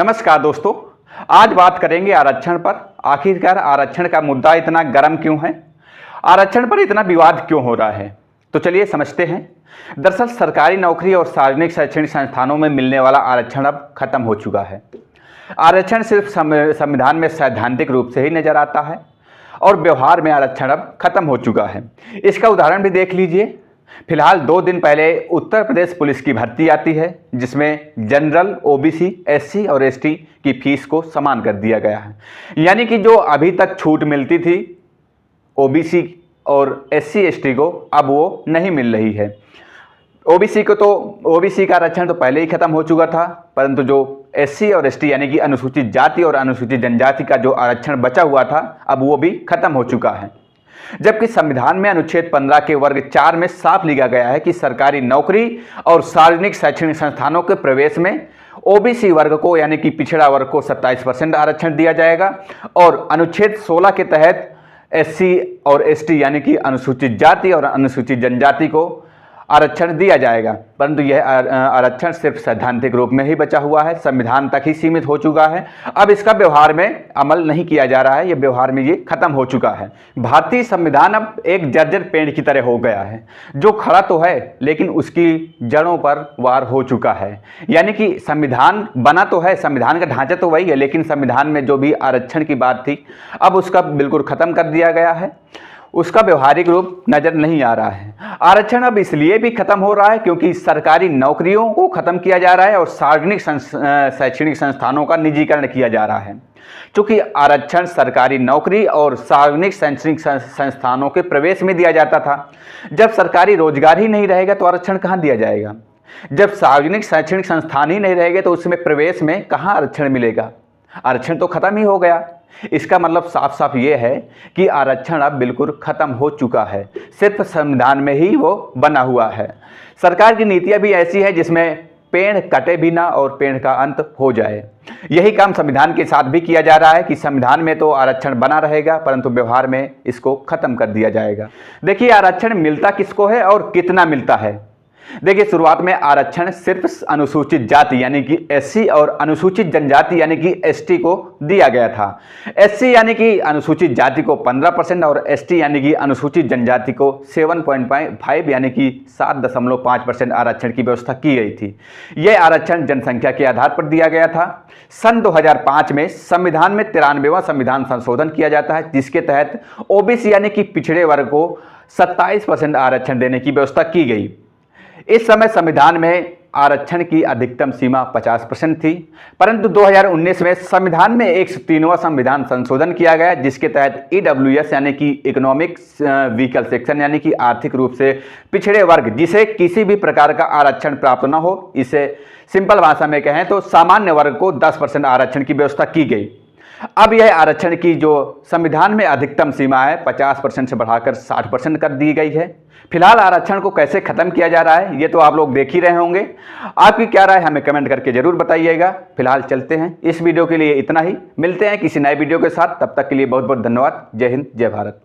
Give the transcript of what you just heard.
नमस्कार दोस्तों, आज बात करेंगे आरक्षण पर। आखिरकार आरक्षण का मुद्दा इतना गर्म क्यों है, आरक्षण पर इतना विवाद क्यों हो रहा है, तो चलिए समझते हैं। दरअसल सरकारी नौकरी और सार्वजनिक शैक्षणिक संस्थानों में मिलने वाला आरक्षण अब खत्म हो चुका है। आरक्षण सिर्फ संविधान में सैद्धांतिक रूप से ही नजर आता है और व्यवहार में आरक्षण अब खत्म हो चुका है। इसका उदाहरण भी देख लीजिए। फिलहाल 2 दिन पहले उत्तर प्रदेश पुलिस की भर्ती आती है, जिसमें जनरल, ओबीसी, एससी और एसटी की फीस को समान कर दिया गया है। यानी कि जो अभी तक छूट मिलती थी ओबीसी और एससी एसटी को, अब वो नहीं मिल रही है। ओबीसी का आरक्षण तो पहले ही खत्म हो चुका था, परंतु जो एससी और एसटी यानी कि अनुसूचित जाति और अनुसूचित जनजाति का जो आरक्षण बचा हुआ था, अब वो भी खत्म हो चुका है। जबकि संविधान में अनुच्छेद 15 के वर्ग 4 में साफ लिखा गया है कि सरकारी नौकरी और सार्वजनिक शैक्षणिक संस्थानों के प्रवेश में ओबीसी वर्ग को यानी कि पिछड़ा वर्ग को 27% आरक्षण दिया जाएगा और अनुच्छेद 16 के तहत एससी और एसटी यानी कि अनुसूचित जाति और अनुसूचित जनजाति को आरक्षण दिया जाएगा। परंतु यह आरक्षण सिर्फ सैद्धांतिक रूप में ही बचा हुआ है, संविधान तक ही सीमित हो चुका है। अब इसका व्यवहार में अमल नहीं किया जा रहा है, यह व्यवहार में ये खत्म हो चुका है। भारतीय संविधान अब एक जर्जर पेड़ की तरह हो गया है, जो खड़ा तो है लेकिन उसकी जड़ों पर वार हो चुका है। यानी कि संविधान बना तो है, संविधान का ढांचा तो वही है, लेकिन संविधान में जो भी आरक्षण की बात थी अब उसका बिल्कुल खत्म कर दिया गया है, उसका व्यवहारिक रूप नजर नहीं आ रहा है। आरक्षण अब इसलिए भी खत्म हो रहा है क्योंकि सरकारी नौकरियों को खत्म किया जा रहा है और सार्वजनिक शैक्षणिक संस्थानों का निजीकरण किया जा रहा है। क्योंकि आरक्षण सरकारी नौकरी और सार्वजनिक शैक्षणिक संस्थानों के प्रवेश में दिया जाता था। जब सरकारी रोजगार ही नहीं रहेगा तो आरक्षण कहाँ दिया जाएगा? जब सार्वजनिक शैक्षणिक संस्थान ही नहीं रहेंगे तो उसमें प्रवेश में कहाँ आरक्षण मिलेगा? आरक्षण तो खत्म ही हो गया। इसका मतलब साफ साफ ये है कि आरक्षण अब बिल्कुल खत्म हो चुका है, सिर्फ संविधान में ही वो बना हुआ है। सरकार की नीतियां भी ऐसी है जिसमें पेड़ कटे भी ना और पेड़ का अंत हो जाए। यही काम संविधान के साथ भी किया जा रहा है कि संविधान में तो आरक्षण बना रहेगा परंतु व्यवहार में इसको खत्म कर दिया जाएगा। देखिए आरक्षण मिलता किसको है और कितना मिलता है। देखिए शुरुआत में आरक्षण सिर्फ अनुसूचित जाति यानी कि एससी और अनुसूचित जनजाति यानी कि एसटी को दिया गया था। एससी यानी कि अनुसूचित जाति को 15% और एसटी यानी कि अनुसूचित जनजाति को 7.5 यानी कि 7.5% आरक्षण की व्यवस्था की गई थी। यह आरक्षण जनसंख्या के आधार पर दिया गया था। सन 2005 में संविधान में 93वां संविधान संशोधन किया जाता है, जिसके तहत ओबीसी यानी कि पिछड़े वर्ग को 27% आरक्षण देने की व्यवस्था की गई। इस समय संविधान में आरक्षण की अधिकतम सीमा 50% थी, परंतु 2019 में संविधान में 103वां संविधान संशोधन किया गया, जिसके तहत ईडब्ल्यूएस यानी कि इकोनॉमिक वीकर सेक्शन यानी कि आर्थिक रूप से पिछड़े वर्ग, जिसे किसी भी प्रकार का आरक्षण प्राप्त न हो, इसे सिंपल भाषा में कहें तो सामान्य वर्ग को 10% आरक्षण की व्यवस्था की गई। अब यह आरक्षण की जो संविधान में अधिकतम सीमा है 50% से बढ़ाकर 60% कर दी गई है। फिलहाल आरक्षण को कैसे खत्म किया जा रहा है ये तो आप लोग देख ही रहे होंगे। आपकी क्या राय हमें कमेंट करके जरूर बताइएगा। फिलहाल चलते हैं, इस वीडियो के लिए इतना ही। मिलते हैं किसी नए वीडियो के साथ, तब तक के लिए बहुत बहुत धन्यवाद। जय हिंद, जय भारत।